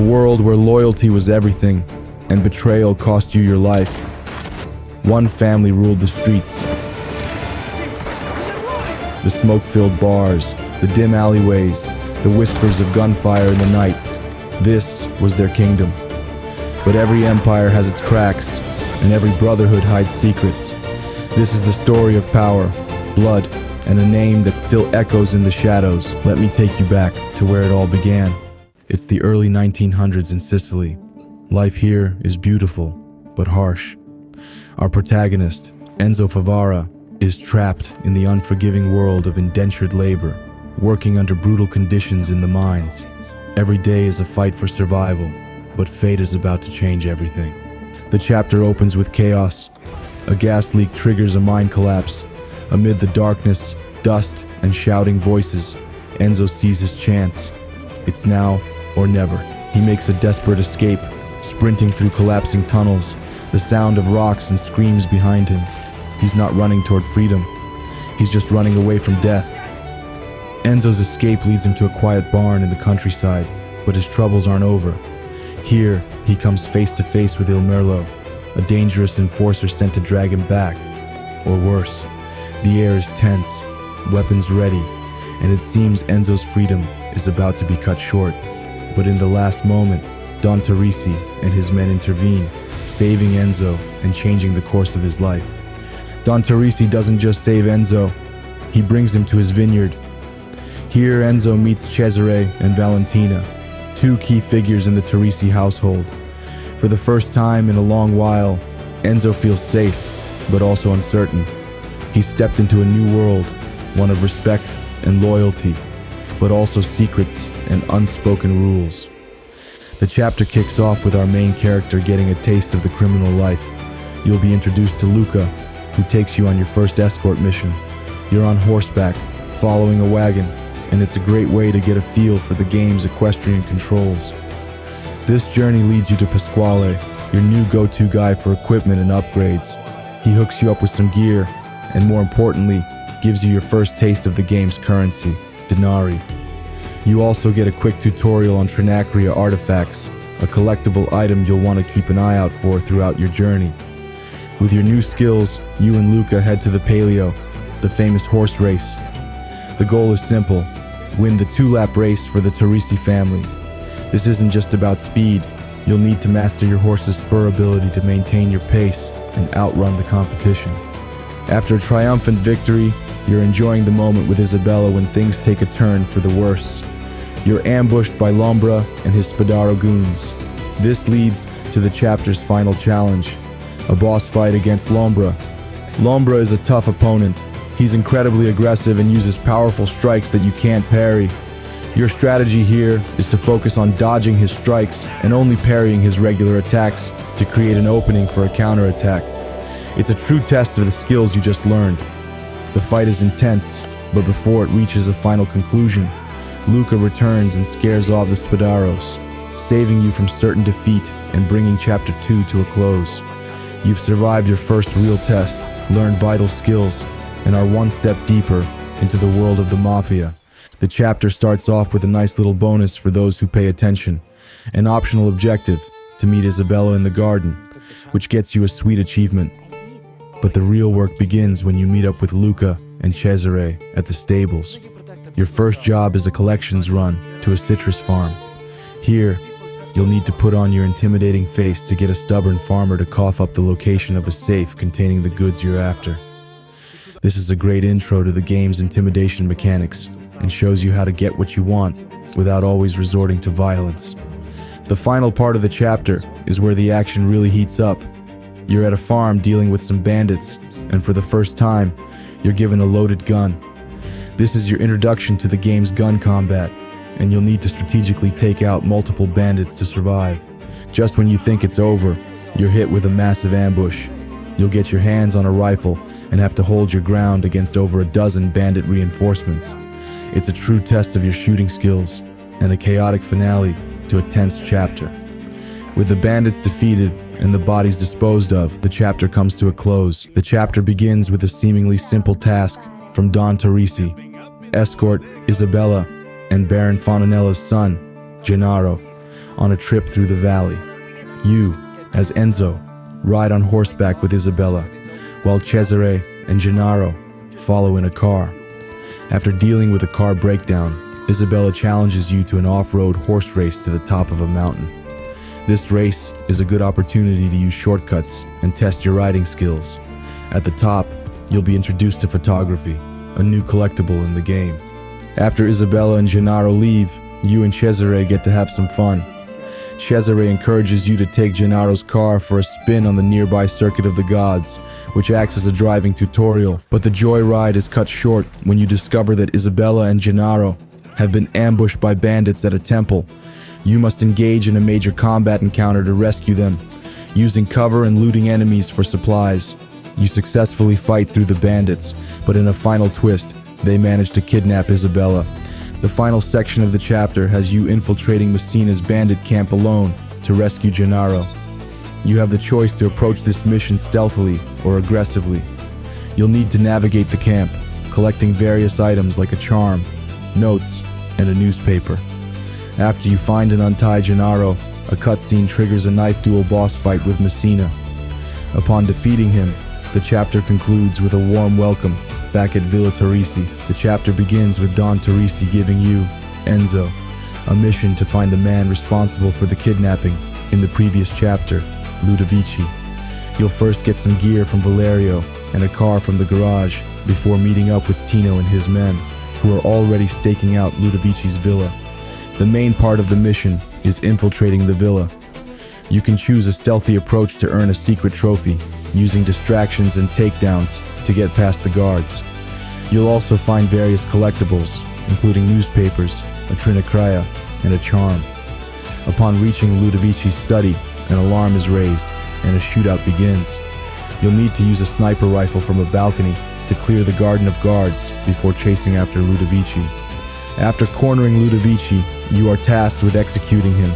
world where loyalty was everything and betrayal cost you your life, one family ruled the streets. The smoke-filled bars, the dim alleyways, the whispers of gunfire in the night. This was their kingdom. But every empire has its cracks, and every brotherhood hides secrets. This is the story of power, blood, and a name that still echoes in the shadows. Let me take you back to where it all began. It's the early 1900s in Sicily. Life here is beautiful, but harsh. Our protagonist, Enzo Favara, is trapped in the unforgiving world of indentured labor, working under brutal conditions in the mines. Every day is a fight for survival, but fate is about to change everything. The chapter opens with chaos. A gas leak triggers a mine collapse. Amid the darkness, dust, and shouting voices, Enzo sees his chance. It's now or never. He makes a desperate escape, sprinting through collapsing tunnels, the sound of rocks and screams behind him. He's not running toward freedom. He's just running away from death. Enzo's escape leads him to a quiet barn in the countryside, but his troubles aren't over. Here, he comes face to face with Il Merlo, a dangerous enforcer sent to drag him back. Or worse, the air is tense, weapons ready, and it seems Enzo's freedom is about to be cut short. But in the last moment, Don Teresi and his men intervene, saving Enzo and changing the course of his life. Don Teresi doesn't just save Enzo, he brings him to his vineyard. Here Enzo meets Cesare and Valentina, two key figures in the Teresi household. For the first time in a long while, Enzo feels safe, but also uncertain. He's stepped into a new world, one of respect and loyalty, but also secrets and unspoken rules. The chapter kicks off with our main character getting a taste of the criminal life. You'll be introduced to Luca, who takes you on your first escort mission. You're on horseback, following a wagon, and it's a great way to get a feel for the game's equestrian controls. This journey leads you to Pasquale, your new go-to guy for equipment and upgrades. He hooks you up with some gear, and more importantly, gives you your first taste of the game's currency, denari. You also get a quick tutorial on Trinacria artifacts, a collectible item you'll want to keep an eye out for throughout your journey. With your new skills, you and Luca head to the Palio, the famous horse race. The goal is simple: win the 2-lap race for the Teresi family. This isn't just about speed. You'll need to master your horse's spur ability to maintain your pace and outrun the competition. After a triumphant victory, you're enjoying the moment with Isabella when things take a turn for the worse. You're ambushed by Lombra and his Spadaro goons. This leads to the chapter's final challenge, a boss fight against Lombra. Lombra is a tough opponent. He's incredibly aggressive and uses powerful strikes that you can't parry. Your strategy here is to focus on dodging his strikes and only parrying his regular attacks to create an opening for a counterattack. It's a true test of the skills you just learned. The fight is intense, but before it reaches a final conclusion, Luca returns and scares off the Spadaros, saving you from certain defeat and bringing Chapter 2 to a close. You've survived your first real test, learned vital skills, and are one step deeper into the world of the Mafia. The chapter starts off with a nice little bonus for those who pay attention, an optional objective to meet Isabella in the garden, which gets you a sweet achievement. But the real work begins when you meet up with Luca and Cesare at the stables. Your first job is a collections run to a citrus farm. Here, you'll need to put on your intimidating face to get a stubborn farmer to cough up the location of a safe containing the goods you're after. This is a great intro to the game's intimidation mechanics and shows you how to get what you want without always resorting to violence. The final part of the chapter is where the action really heats up. You're at a farm dealing with some bandits, and for the first time, you're given a loaded gun. This is your introduction to the game's gun combat, and you'll need to strategically take out multiple bandits to survive. Just when you think it's over, you're hit with a massive ambush. You'll get your hands on a rifle and have to hold your ground against over a dozen bandit reinforcements. It's a true test of your shooting skills, and a chaotic finale to a tense chapter. With the bandits defeated and the bodies disposed of, the chapter comes to a close. The chapter begins with a seemingly simple task from Don Teresi: escort Isabella and Baron Fontanilla's son, Gennaro, on a trip through the valley. You, as Enzo, ride on horseback with Isabella, while Cesare and Gennaro follow in a car. After dealing with a car breakdown, Isabella challenges you to an off-road horse race to the top of a mountain. This race is a good opportunity to use shortcuts and test your riding skills. At the top, you'll be introduced to photography, a new collectible in the game. After Isabella and Gennaro leave, you and Cesare get to have some fun. Cesare encourages you to take Gennaro's car for a spin on the nearby Circuit of the Gods, which acts as a driving tutorial, but the joyride is cut short when you discover that Isabella and Gennaro have been ambushed by bandits at a temple. You must engage in a major combat encounter to rescue them, using cover and looting enemies for supplies. You successfully fight through the bandits, but in a final twist, they manage to kidnap Isabella. The final section of the chapter has you infiltrating Messina's bandit camp alone to rescue Gennaro. You have the choice to approach this mission stealthily or aggressively. You'll need to navigate the camp, collecting various items like a charm, notes, and a newspaper. After you find and untie Gennaro, a cutscene triggers a knife duel boss fight with Messina. Upon defeating him, the chapter concludes with a warm welcome back at Villa Teresi. The chapter begins with Don Teresi giving you, Enzo, a mission to find the man responsible for the kidnapping in the previous chapter, Ludovici. You'll first get some gear from Valerio and a car from the garage before meeting up with Tino and his men, who are already staking out Ludovici's villa. The main part of the mission is infiltrating the villa. You can choose a stealthy approach to earn a secret trophy, using distractions and takedowns to get past the guards. You'll also find various collectibles, including newspapers, a trinacria, and a charm. Upon reaching Ludovici's study, an alarm is raised, and a shootout begins. You'll need to use a sniper rifle from a balcony to clear the garden of guards before chasing after Ludovici. After cornering Ludovici, you are tasked with executing him.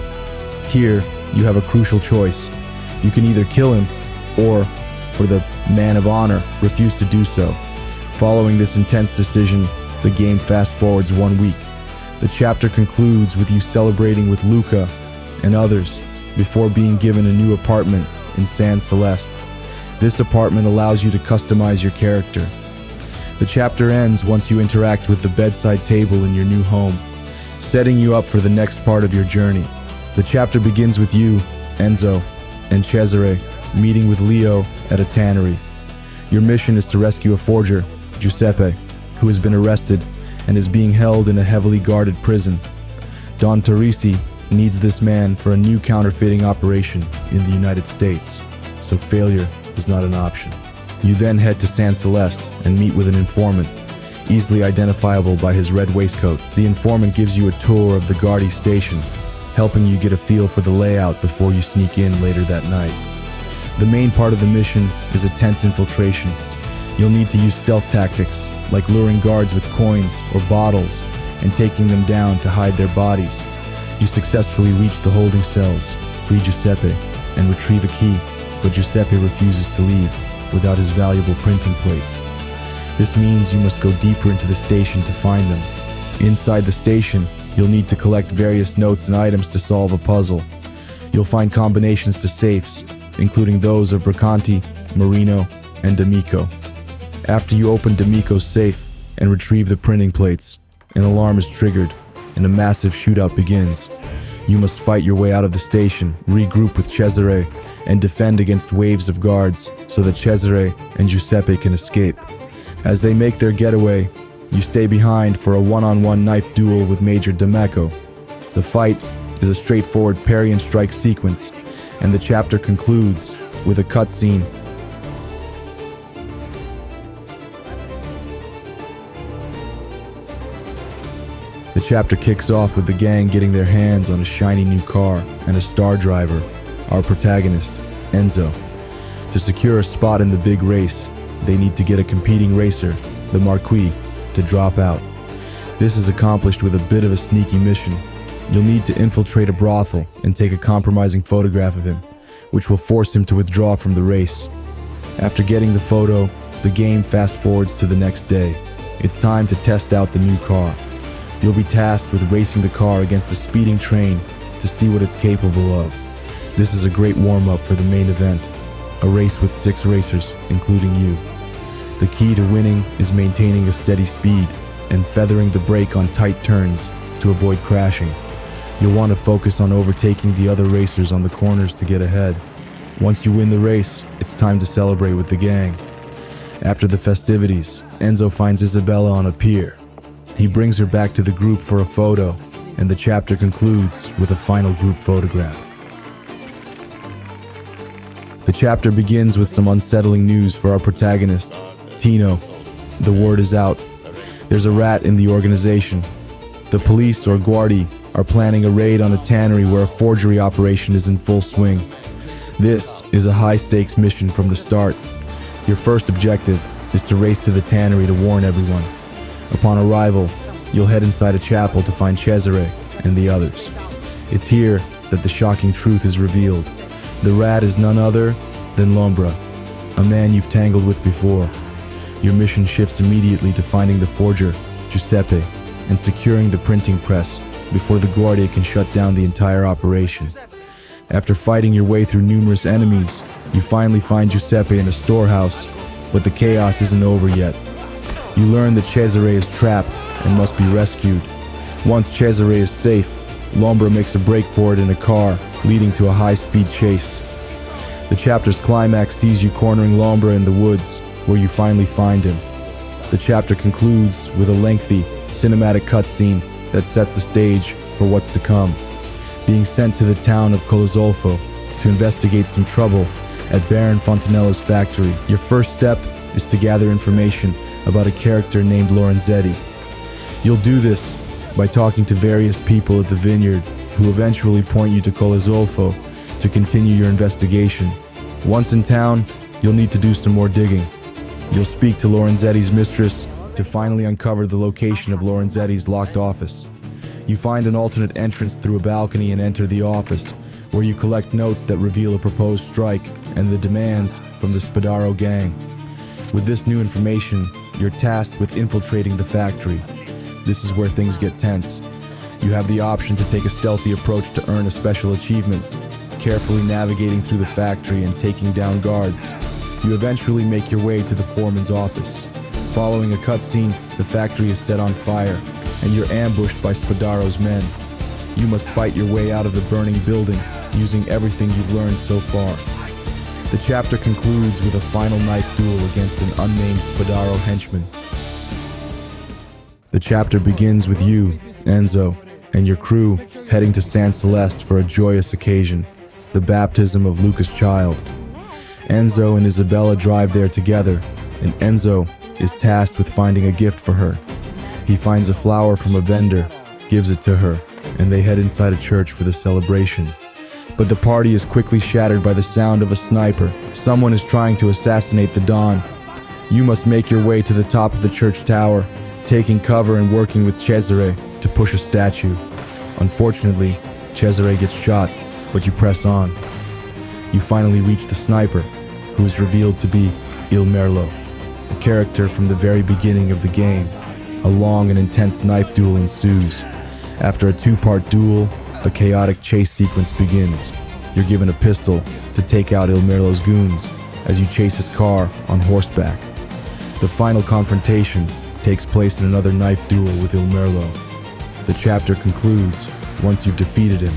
Here, you have a crucial choice. You can either kill him, or, for the man of honor, refuse to do so. Following this intense decision, the game fast-forwards 1 week. The chapter concludes with you celebrating with Luca and others before being given a new apartment in San Celeste. This apartment allows you to customize your character. The chapter ends once you interact with the bedside table in your new home, setting you up for the next part of your journey. The chapter begins with you, Enzo, and Cesare meeting with Leo at a tannery. Your mission is to rescue a forger, Giuseppe, who has been arrested and is being held in a heavily guarded prison. Don Teresi needs this man for a new counterfeiting operation in the United States, so failure is not an option. You then head to San Celeste and meet with an informant, easily identifiable by his red waistcoat. The informant gives you a tour of the Guardi station, helping you get a feel for the layout before you sneak in later that night. The main part of the mission is a tense infiltration. You'll need to use stealth tactics, like luring guards with coins or bottles and taking them down to hide their bodies. You successfully reach the holding cells, free Giuseppe, and retrieve a key, but Giuseppe refuses to leave without his valuable printing plates. This means you must go deeper into the station to find them. Inside the station, you'll need to collect various notes and items to solve a puzzle. You'll find combinations to safes, including those of Bricanti, Marino, and D'Amico. After you open D'Amico's safe and retrieve the printing plates, an alarm is triggered and a massive shootout begins. You must fight your way out of the station, regroup with Cesare, and defend against waves of guards so that Cesare and Giuseppe can escape. As they make their getaway, you stay behind for a one-on-one knife duel with Major D'Amico. The fight is a straightforward parry and strike sequence, and the chapter concludes with a cutscene. The chapter kicks off with the gang getting their hands on a shiny new car and a star driver, our protagonist, Enzo. To secure a spot in the big race, they need to get a competing racer, the Marquis, to drop out. This is accomplished with a bit of a sneaky mission. You'll need to infiltrate a brothel and take a compromising photograph of him, which will force him to withdraw from the race. After getting the photo, the game fast-forwards to the next day. It's time to test out the new car. You'll be tasked with racing the car against a speeding train to see what it's capable of. This is a great warm-up for the main event, a race with 6 racers, including you. The key to winning is maintaining a steady speed and feathering the brake on tight turns to avoid crashing. You'll want to focus on overtaking the other racers on the corners to get ahead. Once you win the race, it's time to celebrate with the gang. After the festivities, Enzo finds Isabella on a pier. He brings her back to the group for a photo, and the chapter concludes with a final group photograph. The chapter begins with some unsettling news for our protagonist, Tino. The word is out. There's a rat in the organization. The police, or Guardi, are planning a raid on a tannery where a forgery operation is in full swing. This is a high-stakes mission from the start. Your first objective is to race to the tannery to warn everyone. Upon arrival, you'll head inside a chapel to find Cesare and the others. It's here that the shocking truth is revealed. The rat is none other than Lombra, a man you've tangled with before. Your mission shifts immediately to finding the forger, Giuseppe, and securing the printing press before the Guardia can shut down the entire operation. After fighting your way through numerous enemies, you finally find Giuseppe in a storehouse, but the chaos isn't over yet. You learn that Cesare is trapped and must be rescued. Once Cesare is safe, Lombra makes a break for it in a car, leading to a high-speed chase. The chapter's climax sees you cornering Lombra in the woods, where you finally find him. The chapter concludes with a lengthy, cinematic cutscene that sets the stage for what's to come. Being sent to the town of Colazolfo to investigate some trouble at Baron Fontanella's factory. Your first step is to gather information about a character named Lorenzetti. You'll do this by talking to various people at the vineyard who eventually point you to Colazolfo to continue your investigation. Once in town, you'll need to do some more digging. You'll speak to Lorenzetti's mistress to finally uncover the location of Lorenzetti's locked office. You find an alternate entrance through a balcony and enter the office, where you collect notes that reveal a proposed strike and the demands from the Spadaro gang. With this new information, you're tasked with infiltrating the factory. This is where things get tense. You have the option to take a stealthy approach to earn a special achievement, carefully navigating through the factory and taking down guards. You eventually make your way to the foreman's office. Following a cutscene, the factory is set on fire, and you're ambushed by Spadaro's men. You must fight your way out of the burning building, using everything you've learned so far. The chapter concludes with a final knife duel against an unnamed Spadaro henchman. The chapter begins with you, Enzo, and your crew heading to San Celeste for a joyous occasion, the baptism of Luca's child. Enzo and Isabella drive there together, and Enzo is tasked with finding a gift for her. He finds a flower from a vendor, gives it to her, and they head inside a church for the celebration. But the party is quickly shattered by the sound of a sniper. Someone is trying to assassinate the Don. You must make your way to the top of the church tower, taking cover and working with Cesare to push a statue. Unfortunately, Cesare gets shot, but you press on. You finally reach the sniper, who is revealed to be Il Merlo, a character from the very beginning of the game. A long and intense knife duel ensues. After a 2-part duel, a chaotic chase sequence begins. You're given a pistol to take out Il Merlo's goons as you chase his car on horseback. The final confrontation takes place in another knife duel with Il Merlo. The chapter concludes once you've defeated him,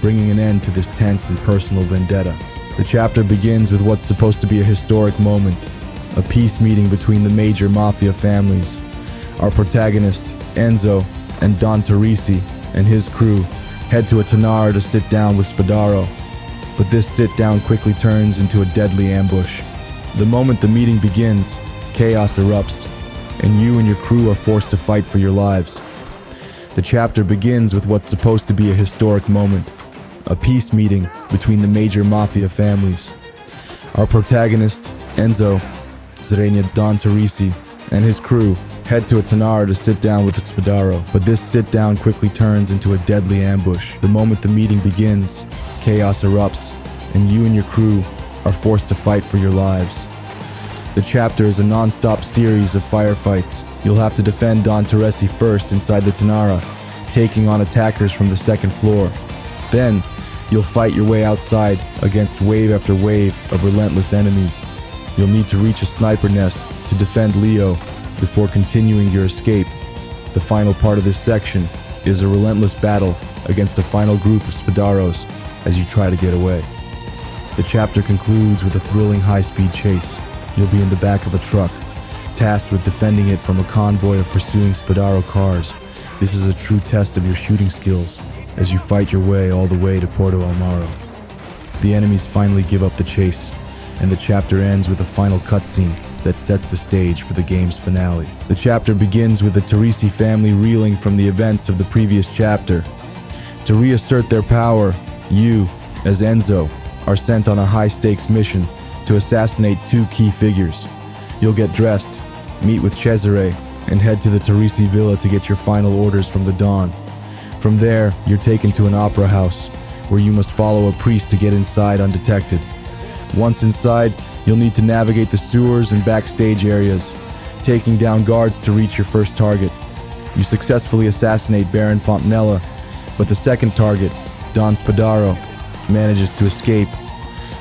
bringing an end to this tense and personal vendetta. The chapter begins with what's supposed to be a historic moment, a peace meeting between the major Mafia families. Our protagonist, Enzo, and Don Teresi and his crew head to a Tanara to sit down with Spadaro. But this sit-down quickly turns into a deadly ambush. The moment the meeting begins, chaos erupts, and you and your crew are forced to fight for your lives. The chapter begins with what's supposed to be a historic moment, a peace meeting between the major Mafia families. Our protagonist, Enzo, Zrenia Don Teresi, and his crew head to a Tanara to sit down with Spadaro, but this sit-down quickly turns into a deadly ambush. The moment the meeting begins, chaos erupts, and you and your crew are forced to fight for your lives. The chapter is a non-stop series of firefights. You'll have to defend Don Teresi first inside the Tanara, taking on attackers from the second floor. Then, you'll fight your way outside against wave after wave of relentless enemies. You'll need to reach a sniper nest to defend Leo before continuing your escape. The final part of this section is a relentless battle against the final group of Spadaros as you try to get away. The chapter concludes with a thrilling high-speed chase. You'll be in the back of a truck, tasked with defending it from a convoy of pursuing Spadaro cars. This is a true test of your shooting skills as you fight your way all the way to Porto Almaro. The enemies finally give up the chase, and the chapter ends with a final cutscene that sets the stage for the game's finale. The chapter begins with the Teresi family reeling from the events of the previous chapter. To reassert their power, you, as Enzo, are sent on a high-stakes mission to assassinate two key figures. You'll get dressed, meet with Cesare, and head to the Teresi villa to get your final orders from the Don. From there, you're taken to an opera house, where you must follow a priest to get inside undetected. Once inside, you'll need to navigate the sewers and backstage areas, taking down guards to reach your first target. You successfully assassinate Baron Fontanella, but the second target, Don Spadaro, manages to escape.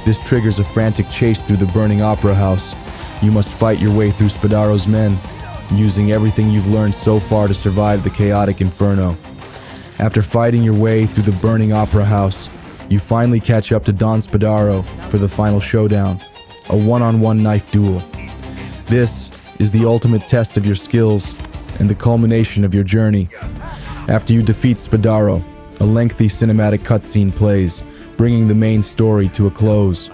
This triggers a frantic chase through the burning opera house. You must fight your way through Spadaro's men, using everything you've learned so far to survive the chaotic inferno. After fighting your way through the burning opera house, you finally catch up to Don Spadaro for the final showdown, a one-on-one knife duel. This is the ultimate test of your skills and the culmination of your journey. After you defeat Spadaro, a lengthy cinematic cutscene plays, bringing the main story to a close.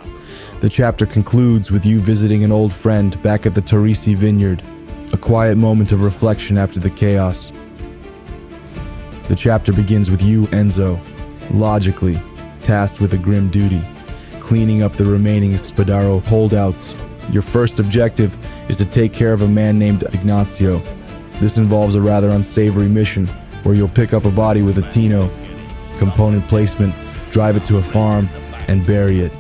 The chapter concludes with you visiting an old friend back at the Teresi vineyard, a quiet moment of reflection after the chaos. The chapter begins with you, Enzo, logically tasked with a grim duty, cleaning up the remaining Spadaro holdouts. Your first objective is to take care of a man named Ignacio. This involves a rather unsavory mission where you'll pick up a body with a Tino, component placement, drive it to a farm, and bury it.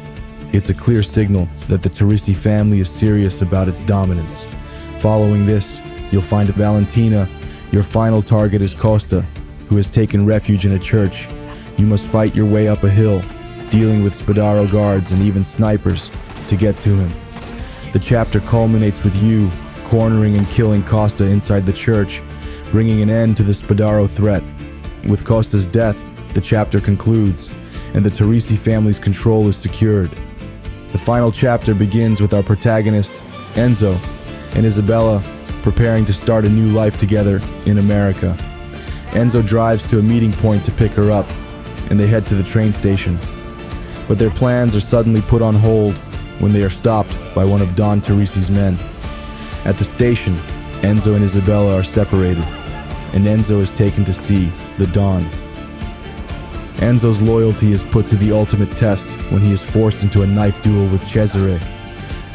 It's a clear signal that the Teresi family is serious about its dominance. Following this, you'll find Valentina. Your final target is Costa, who has taken refuge in a church. You must fight your way up a hill, dealing with Spadaro guards and even snipers to get to him. The chapter culminates with you cornering and killing Costa inside the church, bringing an end to the Spadaro threat. With Costa's death, the chapter concludes, and the Teresi family's control is secured. The final chapter begins with our protagonist, Enzo, and Isabella preparing to start a new life together in America. Enzo drives to a meeting point to pick her up, and they head to the train station. But their plans are suddenly put on hold when they are stopped by one of Don Teresi's men. At the station, Enzo and Isabella are separated, and Enzo is taken to see the Don. Enzo's loyalty is put to the ultimate test when he is forced into a knife duel with Cesare.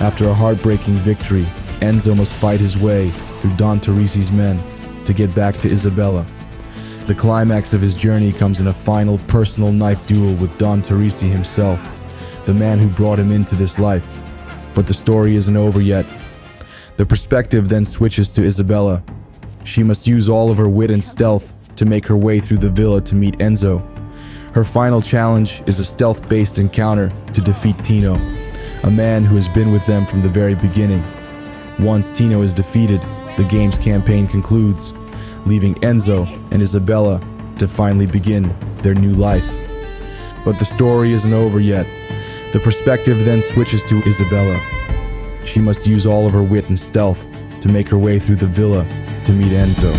After a heartbreaking victory, Enzo must fight his way through Don Teresi's men to get back to Isabella. The climax of his journey comes in a final personal knife duel with Don Teresi himself, the man who brought him into this life. But the story isn't over yet. The perspective then switches to Isabella. She must use all of her wit and stealth to make her way through the villa to meet Enzo. Her final challenge is a stealth-based encounter to defeat Tino, a man who has been with them from the very beginning. Once Tino is defeated, the game's campaign concludes, leaving Enzo and Isabella to finally begin their new life. But the story isn't over yet. The perspective then switches to Isabella. She must use all of her wit and stealth to make her way through the villa to meet Enzo.